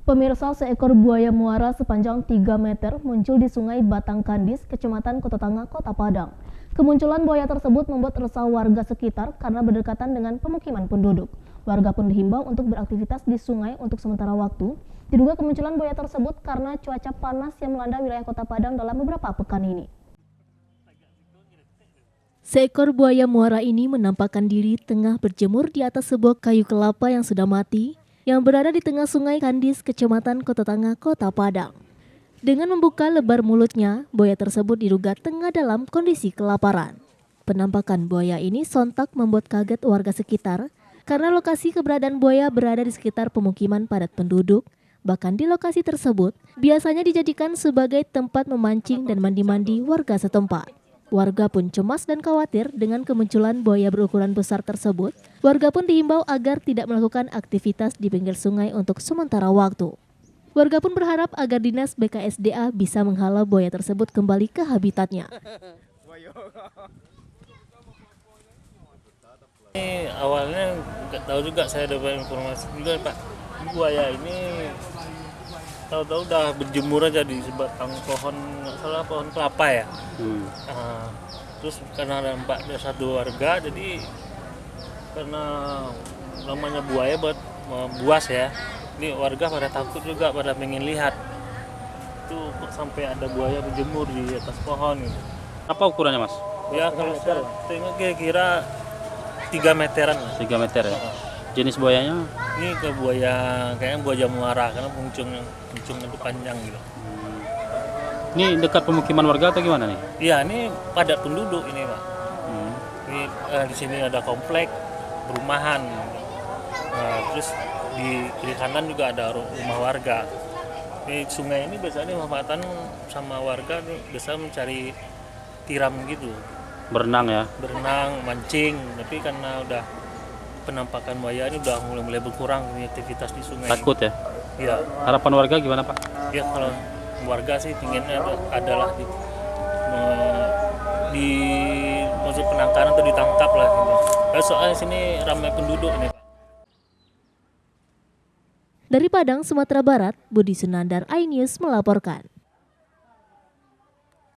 Pemirsa, seekor buaya muara sepanjang 3 meter muncul di Sungai Batang Kandis, Kecamatan Kota Tangah, Kota Padang. Kemunculan buaya tersebut membuat resah warga sekitar karena berdekatan dengan pemukiman penduduk. Warga pun dihimbau untuk beraktivitas di sungai untuk sementara waktu. Diduga kemunculan buaya tersebut karena cuaca panas yang melanda wilayah Kota Padang dalam beberapa pekan ini. Seekor buaya muara ini menampakkan diri tengah berjemur di atas sebuah kayu kelapa yang sudah mati yang berada di tengah Sungai Kandis, Kecamatan Kota Tangah, Kota Padang. Dengan membuka lebar mulutnya, buaya tersebut diduga tengah dalam kondisi kelaparan. Penampakan buaya ini sontak membuat kaget warga sekitar karena lokasi keberadaan buaya berada di sekitar pemukiman padat penduduk. Bahkan di lokasi tersebut biasanya dijadikan sebagai tempat memancing dan mandi-mandi warga setempat. Warga pun cemas dan khawatir dengan kemunculan buaya berukuran besar tersebut. Warga pun dihimbau agar tidak melakukan aktivitas di pinggir sungai untuk sementara waktu. Warga pun berharap agar Dinas BKSDA bisa menghalau buaya tersebut kembali ke habitatnya. Ini awalnya nggak tahu juga, saya dapat informasi juga Pak, buaya ini tahu-tahu udah berjemur aja di sebatang pohon, nggak salah pohon kelapa ya. Terus karena ada satu warga, jadi karena namanya buaya buat buas ya, ini warga pada takut juga, pada pengen lihat itu kok sampai ada buaya berjemur di atas pohon gitu. Apa ukurannya Mas? Ya kalau saya tengok kira-kira 3 meteran lah. 3 meter ya? Jenis buayanya? Ini ke buaya, kayaknya buaya muara karena puncungnya itu panjang gitu. Ini dekat pemukiman warga atau gimana nih? Iya, ini padat penduduk ini Pak. Ini di sini ada komplek perumahan. Terus di kiri kanan juga ada rumah warga. Ini sungai ini biasanya dimanfaatkan sama warga nih, biasa mencari tiram gitu. Berenang ya? Berenang, mancing, tapi karena udah penampakan buaya ini udah mulai berkurang aktivitas di sungai. Takut ya? Iya. Harapan warga gimana Pak? Ya kalau warga sih pinginnya adalah di maksud penangkaran atau ditangkap lah gitu. Soalnya sini ramai penduduk ini Pak. Dari Padang, Sumatera Barat, Budi Sunandar, iNews melaporkan.